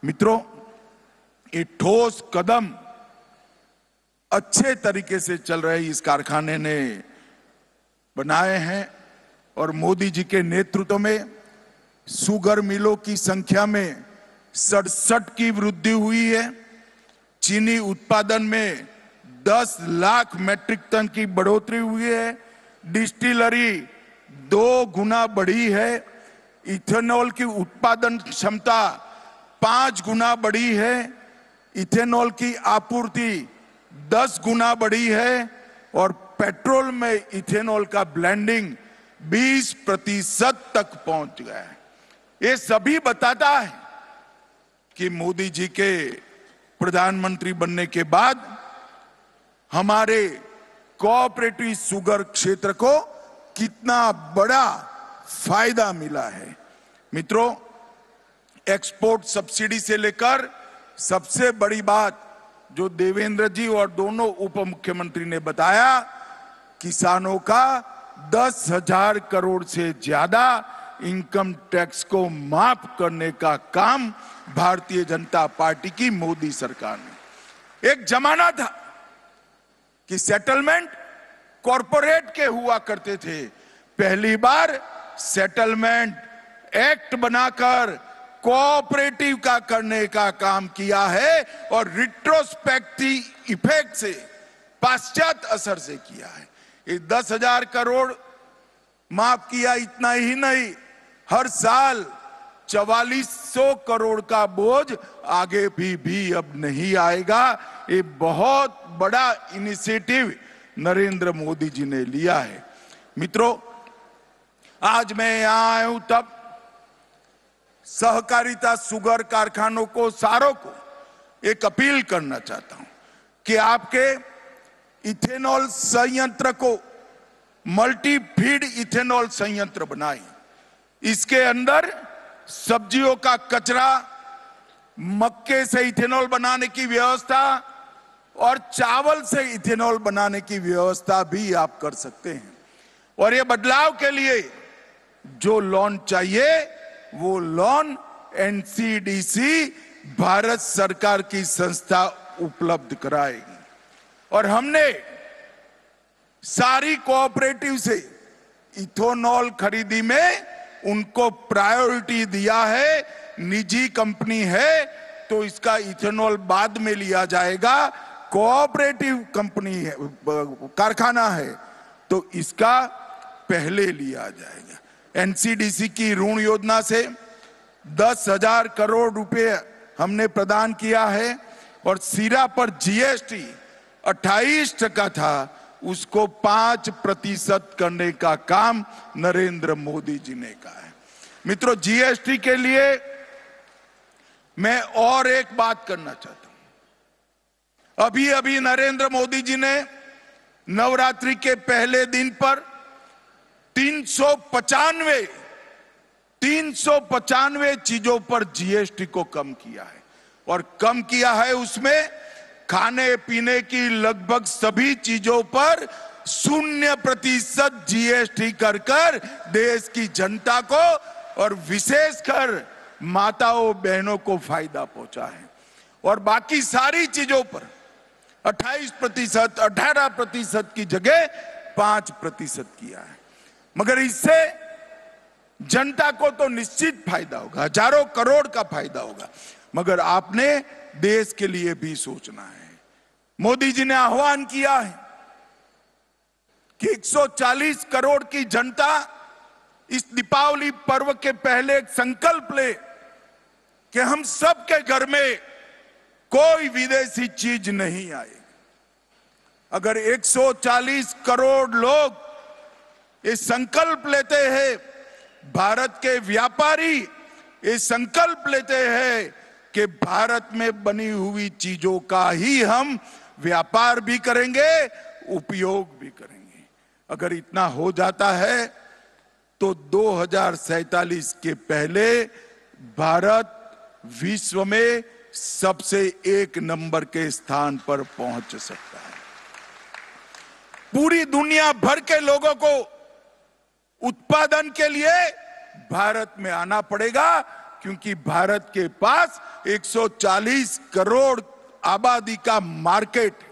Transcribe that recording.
मित्रों, ये ठोस कदम अच्छे तरीके से चल रहे इस कारखाने ने बनाए हैं और मोदी जी के नेतृत्व में शुगर मिलों की संख्या में 67 की वृद्धि हुई है। चीनी उत्पादन में 10 लाख मैट्रिक टन की बढ़ोतरी हुई है। डिस्टिलरी 2 गुना बढ़ी है। इथेनॉल की उत्पादन क्षमता 5 गुना बढ़ी है। इथेनॉल की आपूर्ति 10 गुना बढ़ी है और पेट्रोल में इथेनॉल का ब्लेंडिंग 20% तक पहुंच गया है। ये सभी बताता है कि मोदी जी के प्रधानमंत्री बनने के बाद हमारे कोऑपरेटिव शुगर क्षेत्र को कितना बड़ा फायदा मिला है। मित्रों, एक्सपोर्ट सब्सिडी से लेकर सबसे बड़ी बात जो देवेंद्र जी और दोनों उप मुख्यमंत्री ने बताया, किसानों का 10,000 करोड़ से ज्यादा इनकम टैक्स को माफ करने का काम भारतीय जनता पार्टी की मोदी सरकार ने। एक जमाना था कि सेटलमेंट कॉरपोरेट के हुआ करते थे। पहली बार सेटलमेंट एक्ट बनाकर कोऑपरेटिव का करने का काम किया है और रिट्रोस्पेक्टिव इफेक्ट से, पाश्चात असर से किया है। ये 10,000 करोड़ माफ किया, इतना ही नहीं, हर साल 4400 करोड़ का बोझ आगे भी अब नहीं आएगा। ये बहुत बड़ा इनिशिएटिव नरेंद्र मोदी जी ने लिया है। मित्रों, आज मैं यहां आया हूं तब सहकारिता शुगर कारखानों को, सारों को एक अपील करना चाहता हूं कि आपके इथेनॉल संयंत्र को मल्टी फीड इथेनॉल संयंत्र बनाएं। इसके अंदर सब्जियों का कचरा, मक्के से इथेनॉल बनाने की व्यवस्था और चावल से इथेनॉल बनाने की व्यवस्था भी आप कर सकते हैं। और ये बदलाव के लिए जो लोन चाहिए वो लोन एनसीडीसी भारत सरकार की संस्था उपलब्ध कराएगी। और हमने सारी कोऑपरेटिव से इथेनॉल खरीदी में उनको प्रायोरिटी दिया है। निजी कंपनी है तो इसका इथेनॉल बाद में लिया जाएगा, कोऑपरेटिव कंपनी है, कारखाना है तो इसका पहले लिया जाएगा। एनसीडीसी की ऋण योजना से 10,000 करोड़ रुपए हमने प्रदान किया है और सीरा पर जीएसटी 28% था, उसको 5% करने का काम नरेंद्र मोदी जी ने कहा है। मित्रों, जीएसटी के लिए मैं और एक बात करना चाहता हूं। अभी नरेंद्र मोदी जी ने नवरात्रि के पहले दिन पर 395 चीजों पर जीएसटी को कम किया है और कम किया है उसमें खाने पीने की लगभग सभी चीजों पर 0% जीएसटी कर देश की जनता को और विशेषकर माताओं बहनों को फायदा पहुंचा है। और बाकी सारी चीजों पर 28%, 18% की जगह 5% किया है। मगर इससे जनता को तो निश्चित फायदा होगा, हजारों करोड़ का फायदा होगा, मगर आपने देश के लिए भी सोचना है। मोदी जी ने आह्वान किया है कि 140 करोड़ की जनता इस दीपावली पर्व के पहले एक संकल्प ले कि हम सबके घर में कोई विदेशी चीज नहीं आएगी। अगर 140 करोड़ लोग ये संकल्प लेते हैं, भारत के व्यापारी ये संकल्प लेते हैं कि भारत में बनी हुई चीजों का ही हम व्यापार भी करेंगे, उपयोग भी करेंगे। अगर इतना हो जाता है तो 2047 के पहले भारत विश्व में सबसे 1 नंबर के स्थान पर पहुंच सकता है। पूरी दुनिया भर के लोगों को उत्पादन के लिए भारत में आना पड़ेगा, क्योंकि भारत के पास 140 करोड़ आबादी का मार्केट